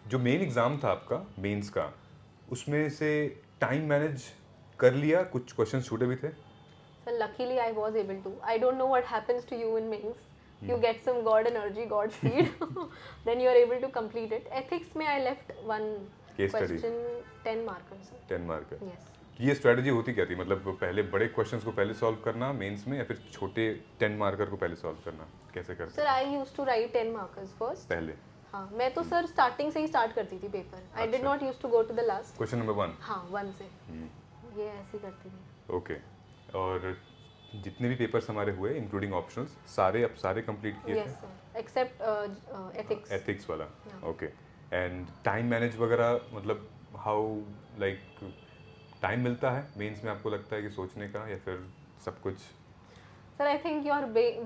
जो मेन एग्ज़ाम था आपका मेंस का, उसमें से टाइम मैनेज कर लिया, कुछ क्वेश्चन छूटे भी थे? So luckily I was able to. I don't know what happens to you in mains. You get some God energy, God speed, then you are able to complete it. Ethics में I left one Case study. question 10 markers. 10 mark है। Yes. ये strategy होती क्या थी, मतलब पहले बड़े questions को पहले सॉल्व करना मेंस में या फिर छोटे 10 मार्कर को पहले सॉल्व करना, कैसे करते Sir, I used to write 10 markers first. पहले? हाँ, मैं तो सर स्टार्टिंग से ही स्टार्ट करती थी पेपर. I did अच्छा। not used to go to the last. Question number 1? हाँ, 1 से. ये ऐसे करती थी. ओके, और जितने भी पेपर्स हमारे हुए इंक्लूडिंग ऑप्शनल्स, सारे अब सारे कंप्लीट किए Yes sir. Except ethics. थे? एथिक्स वाला, Yeah. Okay. And time manage वगैरह, मतलब हाउ, लाइक टाइम मिलता है मेंस में आपको लगता है कि सोचने का, या फिर सब कुछ? Sir, I think your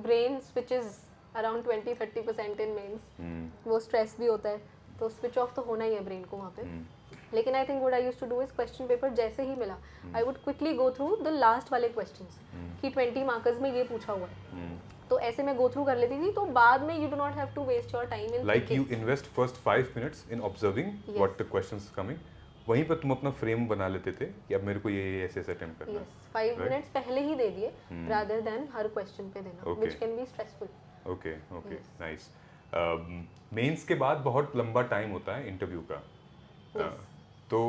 brain switches around 20-30% in mains. वो स्ट्रेस भी होता है तो स्विच ऑफ तो होना ही है ब्रेन को वहाँ पे। लेकिन I think what I used to do is question paper जैसे ही मिला I would quickly go through the last वाले क्वेश्चंस कि 20 मार्कर्स में ये पूछा हुआ है, तो ऐसे मैं गो थ्रू कर लेती थी, तो बाद में you do not have to waste your time in like you invest first 5 minutes in observing Yes. What the questions coming, वहीं पर तुम अपना फ्रेम बना लेते थे कि अब मेरे को ये ऐसे अटेम्प्ट करना है। Yes 5 Right. मिनट्स पहले ही दे दिए रादर देन हर क्वेश्चन पे देना, Okay. Which can be stressful. Okay, okay, Yes. Nice. Mains के बाद बहुत लंबा टाइम होता है इंटरव्यू का, Yes. तो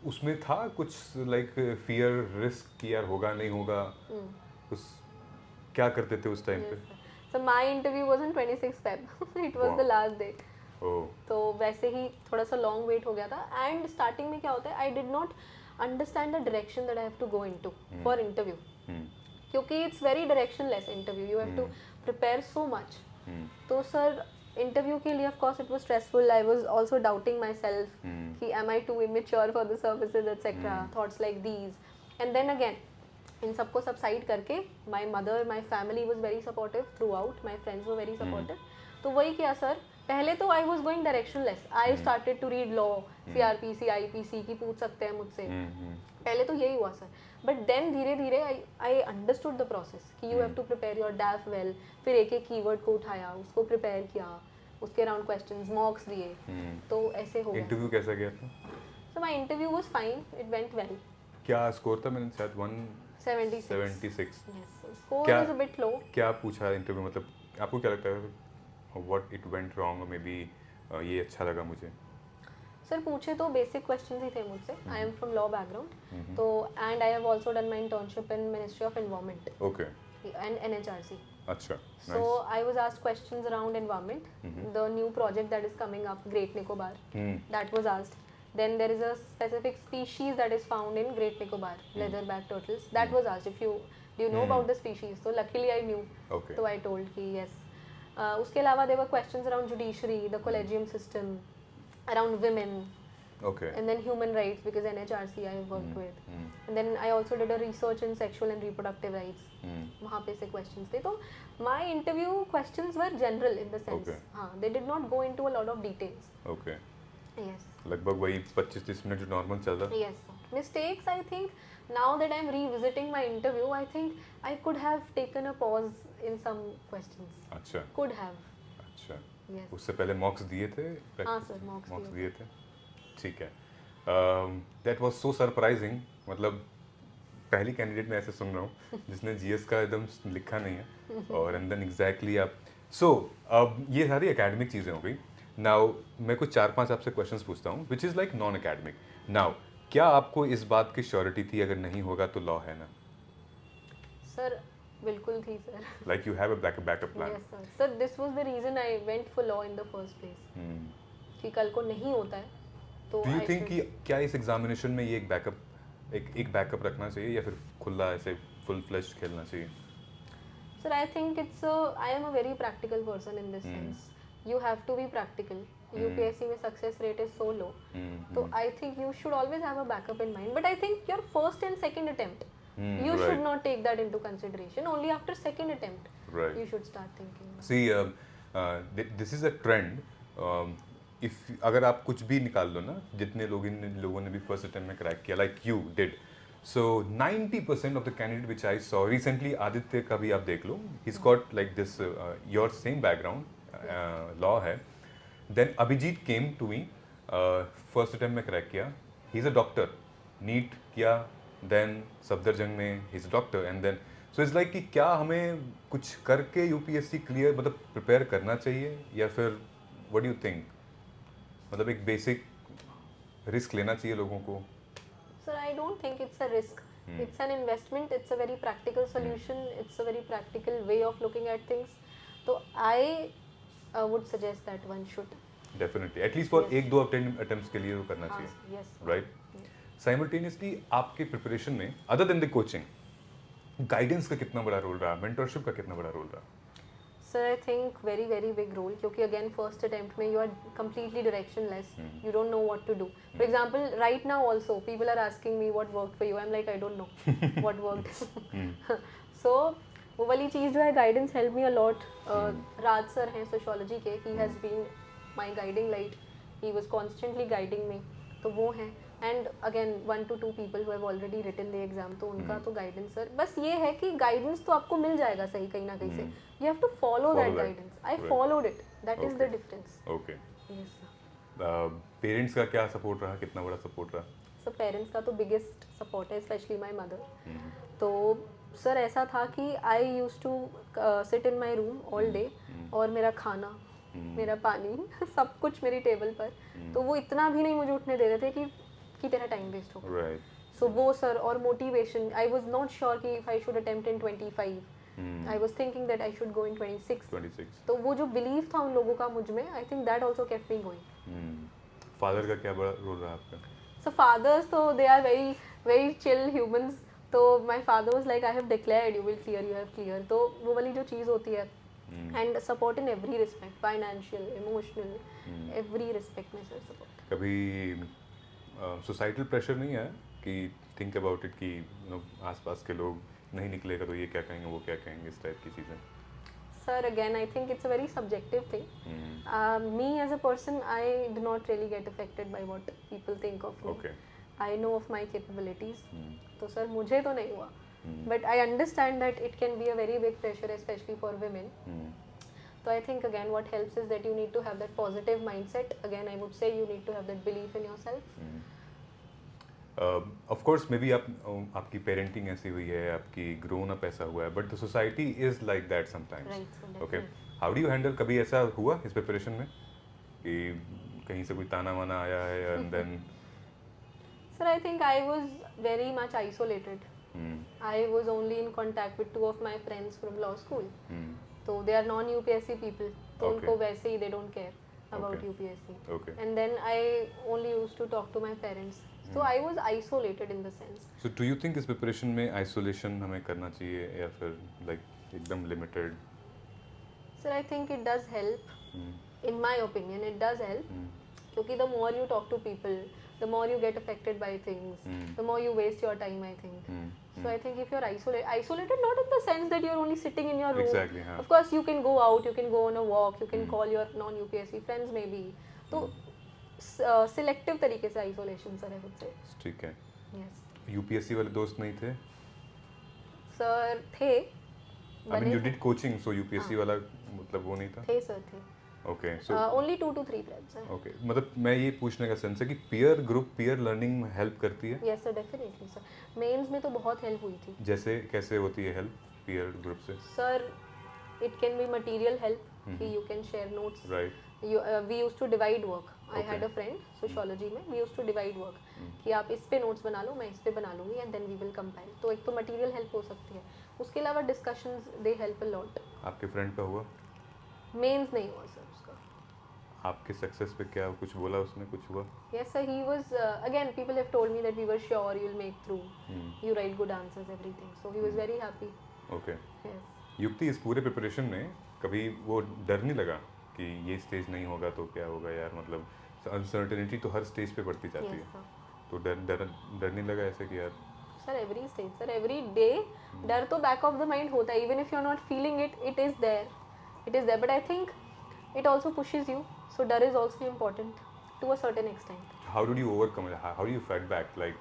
उसमें था कुछ लाइक फियर, रिस्क कि यार होगा नहीं होगा, उस क्या करते थे उस टाइम पे? So my interview was on 26 Feb. It was the Wow. Last day. Oh, तो वैसे ही थोड़ा सा लॉन्ग वेट हो गया था, एंड स्टार्टिंग में क्या होता है, I did not understand the direction that I have to go into for interview, क्योंकि it's very directionless interview, you have to prepare so much. तो सर इंटरव्यू के लिए of course it was stressful, I was also doubting myself कि am I too immature for the services etcetera, thoughts like these, and then again इन सबको subside करके my mother, my family was very supportive throughout, my friends were very supportive. तो वही किया sir, पहले तो I was going directionless. I started to read law, CRPC, IPC की पूछ सकते हैं मुझसे. पहले तो यही हुआ सर. बट देन धीरे धीरे आई अंडरस्टूड द प्रोसेस कि you have to prepare your DAF well. फिर एक एक कीवर्ड को उठाया, उसको प्रिपेयर किया, उसके अराउंड क्वेश्चंस, मॉक्स दिए. तो ऐसे हो गया. इंटरव्यू कैसा गया था? So my interview was fine, it went well. क्या स्कोर था? मैंने शायद 76. 176. स्कोर क्या- इज अ बिट लो. क्या पूछा इंटरव्यू? मतलब आपको क्या लगता है what it went wrong, may be ये अच्छा लगा मुझे? सर पूछे तो बेसिक क्वेश्चंस ही थे मुझसे. I am from law background, तो and I have also done my internship in ministry of environment okay. and NHRC. अच्छा. So I was asked questions around environment, the new project that is coming up, Great Nicobar, that was asked. Then there is a specific species that is found in Great Nicobar, leatherback turtles. That was asked. Do you know about the species? So luckily I knew. Okay. So I told कि yes. उसके अलावा there were questions around judiciary, the collegium system, around women, Okay. and then human rights because NHRC I have worked with. And then I also did a research in sexual and reproductive rights. वहाँ पे से questions थे. तो my interview questions were general in the sense. Okay. हाँ, they did not go into a lot of details. Okay. Yes. लगभग वही 25-30 minute जो normal चल रहा. Yes. Mistakes, I think now that I'm revisiting my interview, I think I could have taken a pause in some questions. अच्छा. Could have. अच्छा. Yes. उससे पहले मॉक्स दिए थे? हाँ सर, mocks मॉक्स दिए दिए थे. ठीक है. That was so surprising. मतलब पहली कैंडिडेट मैं ऐसे सुन रहा हूँ जिसने जीएस का एकदम लिखा नहीं है और एंड देन एग्जैक्टली आप अब ये सारी एकेडमिक चीज़ें हो गई. नाउ मैं कुछ 4-5 आपसे क्वेश्चंस पूछता हूँ which is like non academic. Now क्या आपको इस बात की श्योरिटी थी अगर नहीं होगा तो लॉ है ना? सर बिल्कुल थी sir. Like you have a backup plan? Yes sir. Sir, this was the reason I went for law in the first place. कि कल को नहीं होता है तो do you I think should- कि क्या इस एग्जामिनेशन में ये एक बैकअप रखना चाहिए या फिर खुला ऐसे फुल फ्लेश्ड खेलना चाहिए? Sir, I think I am a very practical person in this sense. You have to be practical. UPSC में success rate is so low. So I think you should always have a backup in mind. But I think your first and second attempt, you right. should not take that into consideration. Only after second attempt, Right. you should start thinking. See, this is a trend. If अगर आप कुछ भी निकाल लो ना, जितने लोगों ने भी फर्स्ट अटेम्प्ट में क्रैक किया, like you did. So 90% of the candidate which I saw recently, Aditya का भी आप देख लो, he's got like this your same background, law है. Then Abhijit came to me, first attempt में क्रैक किया. He's a doctor, NEET किया, then Safdarjung में he's a doctor, and then so it's like कि क्या हमें कुछ करके UPSC क्लियर मतलब प्रिपेयर करना चाहिए या फिर what do you think? मतलब एक बेसिक रिस्क लेना चाहिए लोगों को? Sir, I don't think it's a risk. It's an investment. It's a very practical solution. It's a very practical way of looking at things. So I would suggest that one should. Definitely at least for Yes. 1-2 attempts के लिए वो करना हाँ, चाहिए, yes. Right? Simultaneously आपके preparation में other than the coaching guidance का कितना बड़ा रोल रहा, मेंटरशिप का कितना बड़ा रोल रहा? Sir, I think very very big role क्योंकि again first attempt में you are completely directionless. You don't know what to do. For example, right now also people are asking me what worked for you. I'm like I don't know what worked. So वो वाली चीज़ जो है guidance helped me a lot. Raj sir हैं sociology के, he has been my guiding light. He was constantly guiding me. तो वो हैं. And again 1 to 2 people who have already written the exam, तो उनका तो guidance सर बस ये है कि guidance तो आपको मिल जाएगा सही कहीं ना कहीं से. You have to follow that that. guidance. I Right. followed it. That is the Okay. difference. Okay. Yes sir. Parents का क्या सपोर्ट रहा, कितना बड़ा सपोर्ट रहा? So parents का तो biggest support है, especially my mother. तो सर ऐसा था कि I used to sit in my room all day और मेरा खाना, मेरा पानी सब कुछ मेरी टेबल पर. तो वो इतना भी नहीं मुझे उठने दे रहे थे कि तेरा टाइम वेस्ट होगा. राइट. So वो सर और motivation, I was not sure कि if I should attempt in 25. I was thinking that I should go in 26. 26. तो वो जो बिलीव था उन लोगों का मुझ में, I think that also kept me going. Father का क्या बड़ा रोल रहा आपका? So fathers, so they are very very chill humans. तो my father was like I have declared you will clear, you have clear. तो वो वाली जो चीज़ होती है and support in every respect, financial, emotional, every respect में sir support. कभी societal pressure नहीं है कि थिंक अबाउट इट कि आसपास के लोग नहीं निकलेगा तो ये क्या कहेंगे वो क्या कहेंगे, इस टाइप की चीज़ें? Sir, again, I think it's a very subjective thing. Me as a person, I do not really get affected by what people think of me. Okay. I know of my capabilities. तो sir मुझे तो नहीं हुआ. But I understand that it can be a very big pressure, especially for women. So I think again what helps is that you need to have that positive mindset. Again, I would say you need to have that belief in yourself. Of course may be आपकी parenting ऐसी हुई है, आपकी grown up ऐसा हुआ है, but the society is like that sometimes. Right, so okay, definitely. How do you handle? कभी ऐसा हुआ इस प्रिपरेशन में कि कहीं से कोई ताना वाना आया है and then? Sir, I think I was very much isolated. I was only in contact with 2 of my friends from law school. So they are non-UPSC people. तो Okay. उनको वैसे ही they don't care about Okay. UPSC. Okay. And then I only used to talk to my parents. So I was isolated in the sense. So do you think इस preparation में isolation हमें करना चाहिए या फिर like एकदम limited? Sir, I think it does help. In my opinion, it does help. क्योंकि the more you talk to people, the more you get affected by things, the more you waste your time, I think. So I think if you're isolated not in the sense that you're only sitting in your room. Exactly, हाँ. Of course, you can go out, you can go on a walk, you can call your non-UPSC friends maybe. तो selective तरीके से isolation, sir, I would say. ठीक है. Yes. UPSC वाले दोस्त नहीं थे? Sir थे. आई मीन बने यू थे. डिड कोचिंग, सो यूपीएससी वाला मतलब वो नहीं था? थे sir थे. Okay, so Only 2 to 3 friends, sir. Okay, मतलब मैं ये पूछने का सेंस है कि पीयर ग्रुप पीयर लर्निंग में हेल्प करती है? Yes, sir, definitely, sir. Mains में तो बहुत help हुई थी. जैसे कैसे होती है हेल्प पीयर ग्रुप से? Sir, it can be material help. कि you can share notes. Right. We used to divide work. I Okay. had a friend sociology में. We used to divide work. कि आप इस पे notes बना लो, मैं इस पे बना लूँगी, and then we will compile. तो एक तो material help हो सकती है. उसके अलावा discussions they help a lot. आपके फ्रेंड का हुआ? Mains नहीं हुआ sir उसका. आपके सक्सेस पे क्या कुछ बोला उसने, कुछ हुआ? Yes sir, he was again people have told me that we were sure you'll make through. You write good answers, everything. So he was very happy. Okay. Yes. युक्ति, इस पूरे प्रिपरेशन में कभी वो डर नहीं लगा कि ये स्टेज नहीं होगा तो क्या होगा यार, मतलब अनसर्टेनिटी तो हर स्टेज पे बढ़ती जाती Yes है, sir. तो डर नहीं लगा ऐसे कि यार? Sir, every stage, sir, every day, डर तो back of the mind होता है. Even if you're not feeling it, it is there. It is there. But I think it also pushes you. So डर is also important to a certain extent. How did you overcome it? How do you fight back like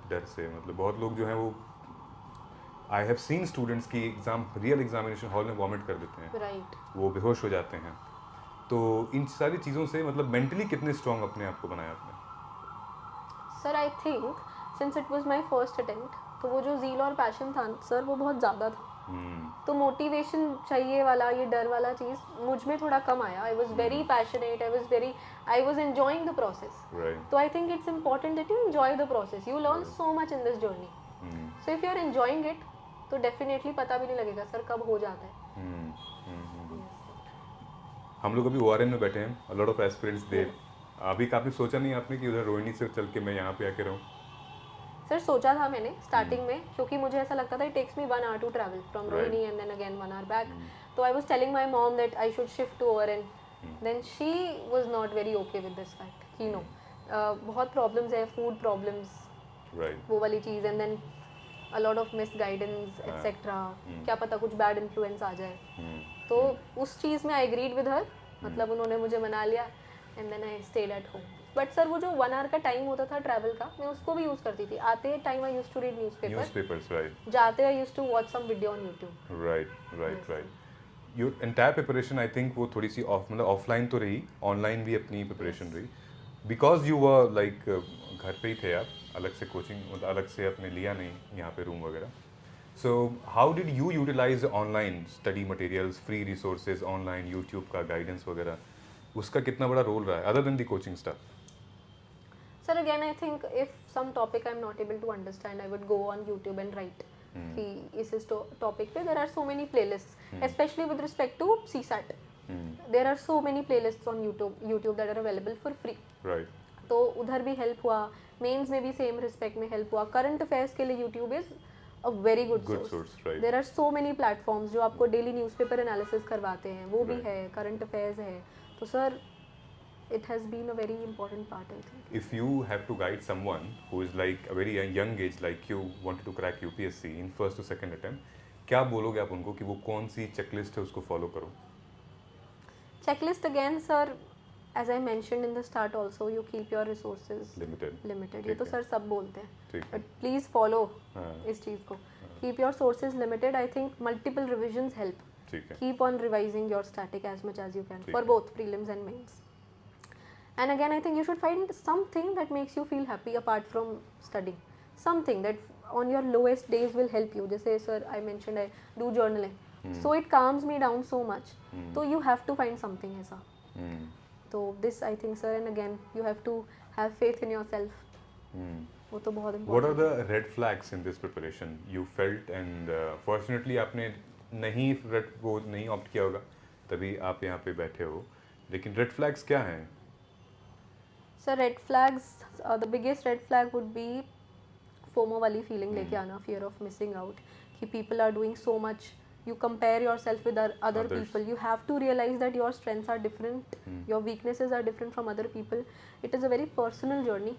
डर से? मतलब बहुत लोग जो हैं वो, I have seen students की रियल एग्जामिनेशन हॉल में वॉमिट कर देते हैं, Right. वो बेहोश हो जाते हैं. तो इन सारी चीज़ों से मतलब मेंटली कितने स्ट्रांग अपने आप को बनाया आपने? Sir, I think since it was my first attempt, तो वो जो zeal और passion था सर वो बहुत ज़्यादा था. तो मोटिवेशन चाहिए वाला ये डर वाला चीज़ मुझ में थोड़ा कम आया. I was very passionate, I was enjoying the process. Right. तो I think it's important that you enjoy the process. You learn so much in this journey. So if you are enjoying it तो definitely पता भी नहीं लगेगा sir कब हो जाता है. हम लोग अभी ओआरएन में बैठे हैं, लॉट ऑफ एस्पिरेंट्स देयर. अभी काफ़ी सोचा नहीं आपने कि उधर रोहिणी से चल के मैं यहाँ पे आके रहूँ? सर सोचा था मैंने स्टार्टिंग में, क्योंकि मुझे ऐसा लगता था it takes me 1 hour to travel from Right. Rohini and then again 1 hour back. तो I was telling my mom that I should shift to ORN. Then she was not very okay with this fact कि no बहुत problems है, food problems, right. वो वाली चीज़, and then a lot of misguidance etcetera. क्या पता कुछ bad influence आ जाए. तो उस चीज़ में आई एग्रीड विद हर. मतलब उन्होंने मुझे मना लिया and then I stayed at home. But sir वो जो 1 hour का टाइम होता था ट्रैवल का, मैं उसको भी यूज़ करती थी. आते time I used to read newspaper, newspapers, right. जाते I used to watch some video on YouTube. Right. Your entire preparation I think वो थोड़ी सी मतलब ऑफलाइन तो रही, ऑनलाइन भी अपनी प्रिपरेशन रही, बिकॉज यू वर लाइक घर पे ही थे आप, अलग से कोचिंग मतलब अलग से अपने लिया नहीं यहाँ पे रूम वगैरह. So how did you utilize online study materials, free resources online, YouTube का गाइडेंस वगैरह, उसका कितना बड़ा रोल रहा है other than the coaching stuff? Sir, again, I think if some topic I'm not able to understand, I would go on YouTube and write. कि इस topic पे there are so many playlists, especially with respect to CSAT. There are so many playlists on YouTube that are available for free. Right. तो उधर भी help हुआ, mains में भी same respect में हेल्प हुआ. करंट अफेयर्स के लिए YouTube is a very good source, right. There are so many platforms जो आपको डेली न्यूज़पेपर एनालिसिस करवाते हैं, वो भी है, करंट अफेयर्स है. तो sir it has been a very important part, I think. If you have to guide someone who is like a very young age like you, wanted to crack UPSC in first or second attempt, क्या बोलोगे आप उनको कि वो कौन सी checklist है उसको follow करो? Checklist again, sir. As I mentioned in the start, also you keep your resources limited. limited. ये तो ठीक है। सर सब बोलते हैं, ठीक है। but please follow हाँ। इस चीज़ को. Keep your sources limited. I think multiple revisions help. ठीक है। Keep on revising your static as much as you can ठीक for है। both prelims and mains. And again, I think you should find something that makes you feel happy apart from studying. Something that on your lowest days will help you. जैसे sir, I mentioned I do journaling. So it calms me down so much. So you have to find something ऐसा. तो this I think sir, and again you have to have faith in yourself. वो तो बहुत What are important the red flags in this preparation you felt and fortunately आपने नहीं वो नहीं opt किया होगा तभी आप यहाँ पे बैठे हो, लेकिन रेड फ्लैग्स क्या हैं? So red flags, the biggest red flag would be FOMO वाली feeling लेके आना, fear of missing out, कि people are doing so much, you compare yourself with other Others. people. You have to realize that your strengths are different, your weaknesses are different from other people. It is a very personal journey.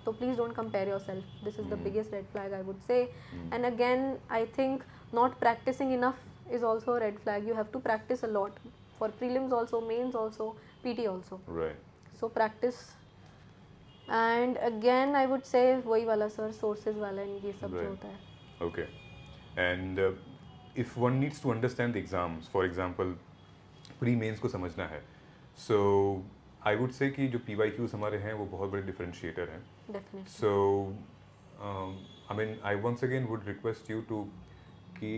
So please don't compare yourself. This is the biggest red flag I would say. And again, I think not practicing enough is also a red flag. You have to practice a lot for prelims also, mains also, PT also. Right. So practice. And again, I would say वही वाला sir, sources वाला and ये सब जो Right. होता है. Okay. And if one needs to understand the exams, for example, pre-mains को समझना है, so I would say कि जो PYQs हमारे हैं वो बहुत बड़े differentiator हैं. Definitely. So I mean, I once again would request you to कि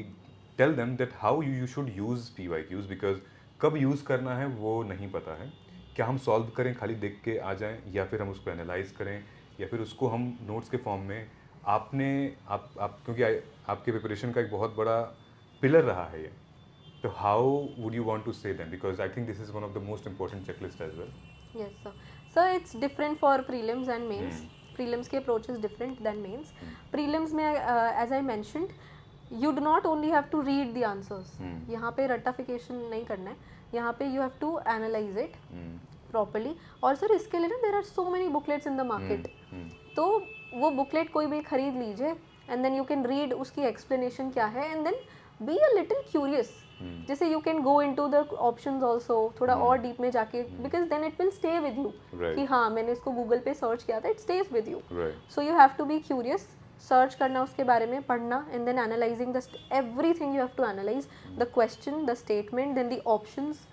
tell them that how you should use PYQs because कब use करना है वो नहीं पता है. क्या हम सॉल्व करें खाली देख के आ जाएं या फिर हम उसको एनालाइज करें या फिर उसको हम नोट्स के फॉर्म में आपने आप क्योंकि आपके प्रिपरेशन का एक बहुत बड़ा पिलर रहा है ये, तो how would you want to say them because I think this is one of the most important checklist as well. Yes, sir. Sir, it's different for prelims and mains. Prelims के approach is different than mains. Prelims में, as I mentioned, you do not only have to read the answers. यहाँ पे रट्टाफिकेशन नहीं करना है. यहाँ पे you have to analyze it properly. और सर इसके लिए ना there are so many booklets in the market. तो वो booklet कोई भी खरीद लीजिए and then you can read उसकी explanation क्या है and then be a little curious. जैसे you can go into the options also थोड़ा और deep में जाके because then it will stay with you. Right. कि हाँ मैंने इसको Google पे search किया था, it stays with you. Right. So you have to be curious, search करना उसके बारे में, पढ़ना and then analyzing everything you have to analyze, the question, the statement, then the options.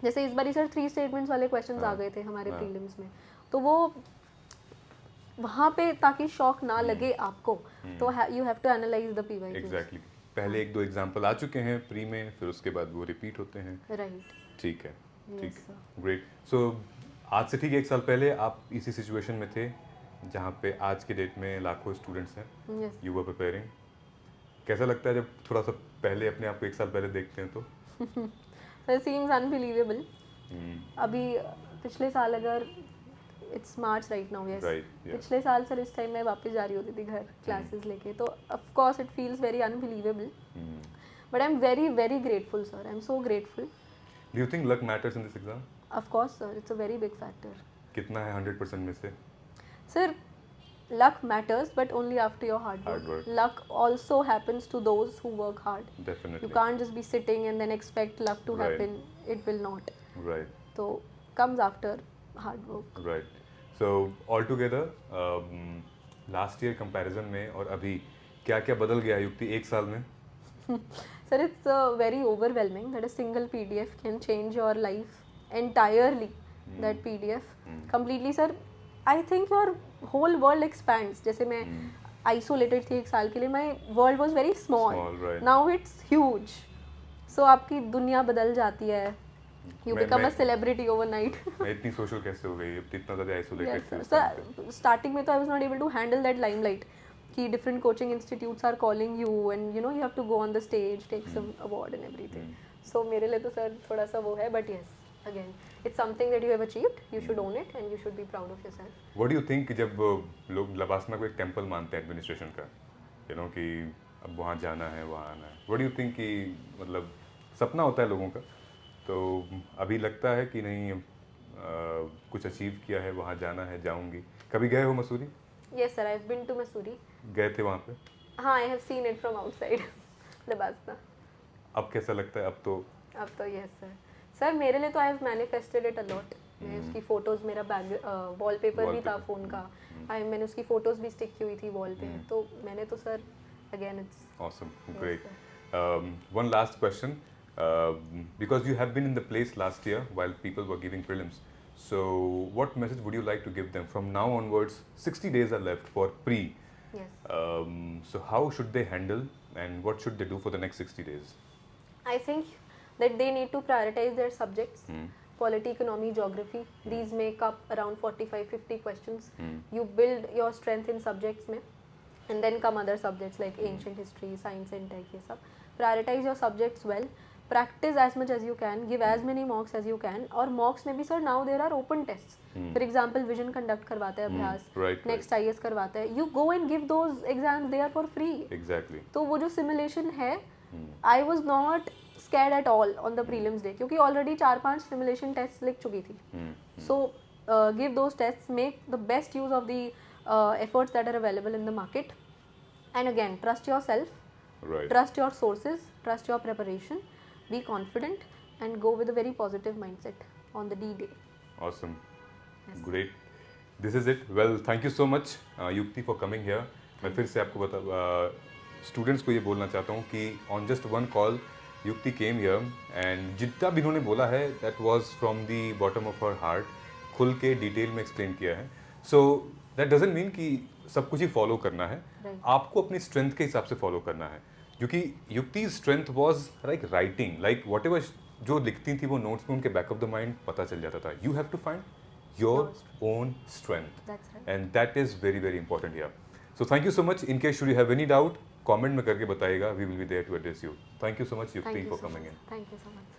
जैसे इस बारी सर 3 statements वाले questions आ गए थे हमारे prelims में, तो वो वहाँ पे ताकि शॉक ना लगे आपको, तो you have to analyze the PYQs. Exactly. पहले एक दो एग्जांपल आ चुके हैं प्री में, फिर उसके बाद वो रिपीट होते हैं. Right. ठीक है. ठीक Yes, है. sir. ग्रेट. सो आज से ठीक 1 साल पहले आप इसी सिचुएशन में थे जहाँ पे आज के डेट में लाखों स्टूडेंट्स हैं. Yes. You were preparing. कैसा लगता है जब थोड़ा सा पहले अपने आप को 1 साल पहले देखते हैं तो? So it seems unbelievable. अभी पिछले साल अगर it's March right now, yes. Right, yeah. पिछले साल सर इस टाइम मैं वापस जा रही होती थी घर क्लासेस लेके, तो of course it feels very unbelievable. But I'm very very grateful, sir. I'm so grateful. Do you think luck matters in this exam? Of course, sir. It's a very big factor. कितना है 100% में से? Sir, luck matters, but only after your hard work. Hard work. Luck also happens to those who work hard. Definitely. You can't just be sitting and then expect luck to Right. happen. It will not. Right. So comes after hard work. Right. So altogether, last year comparison में और अभी क्या क्या बदल गया युक्ति 1 साल में? Sir, it's very overwhelming that a single PDF can change your life entirely. That PDF completely, sir. I think your whole world expands. जैसे मैं isolated थी 1 साल के लिए, my world was very small. Small, right. Now it's huge. So आपकी दुनिया बदल जाती है. You become a celebrity overnight. मैं इतनी सोशल कैसे हो गई? इतना ज़्यादा आइसोलेटेड Yes, थे sir. इस time पे. So starting में तो I was not able to handle that limelight. कि different coaching institutes are calling you and you know you have to go on the stage, take some award and everything. So मेरे लिए तो sir थोड़ा सा वो है, but yes, again, it's something that you have achieved. You should own it and you should be proud of yourself. What do you think जब लोग लबासना को एक टेम्पल मानते हैं एडमिनिस्ट्रेशन का, you know कि अब वहाँ जाना है, वहाँ आना है. What do you think कि मतलब सपना होता है लोगों का, तो अभी लगता है कि नहीं कुछ अचीव किया है, वहाँ जाना है, जाऊँगी. कभी गए हो Mussoorie? Yes, sir. I've been to Missouri. गए थे वहाँ पे? हाँ, I have seen it from outside. लिबास था। अब कैसा लगता है? अब तो यस सर मेरे लिए तो I have manifested it a lot. मैं उसकी फोटोज, मेरा वॉलपेपर भी था Wallpaper. फ़ोन का, मैंने उसकी फोटोज भी स्टिक की हुई थी वॉल पे, तो मैंने तो sir again it's awesome, Yes, great. sir. One last question, because you have been in the place last year while people were giving prelims. So, what message would you like to give them from now onwards? 60 days are left for pre. Yes. So, how should they handle, and what should they do for the next 60 days? I think that they need to prioritize their subjects. Hmm. Polity, economy, geography. These make up around 45-50 questions. Hmm. You build your strength in subjects में, and then come other subjects like ancient history, science and tech ये सब. Prioritize your subjects well. Practice as much as you can. Give as many mocks as you can. और mocks में भी sir now there are open tests. For example, vision conduct करवाता है अभ्यास. Right, Next IS करवाता है. You go and give those exams. They are for free. Exactly. तो वो जो simulation है, I was not scared at all on the prelims day क्योंकि already 4-5 simulation tests लिख चुकी थी. So give those tests, make the best use of the efforts that are available in the market, and again trust yourself, Right. trust your sources, trust your preparation, be confident and go with a very positive mindset on the D day. Awesome. Yes. Great. This is it. Well, thank you so much, Yukti, for coming here. मैं फिर से आपको students को ये बोलना चाहता हूँ कि ऑन जस्ट वन कॉल युक्ति केम हियर, एंड जितना भी इन्होंने बोला है that was from the bottom of her heart, खुल के डिटेल में एक्सप्लेन किया है. सो दैट डजंट मीन कि सब कुछ ही फॉलो करना है. Right. आपको अपनी स्ट्रेंथ के हिसाब से फॉलो करना है, क्योंकि युक्ति strength was like writing, like what ever जो लिखती थी वो नोट्स में उनके बैक ऑफ द माइंड पता चल जाता था. You have to find your own strength, That's right. And that is very very important here. So thank you so much. In case should you have any doubt, comment में करके बताइएगा. We will be there to address you. Thank you so much, Thank Yukti, you for so coming much. in. Thank you so much.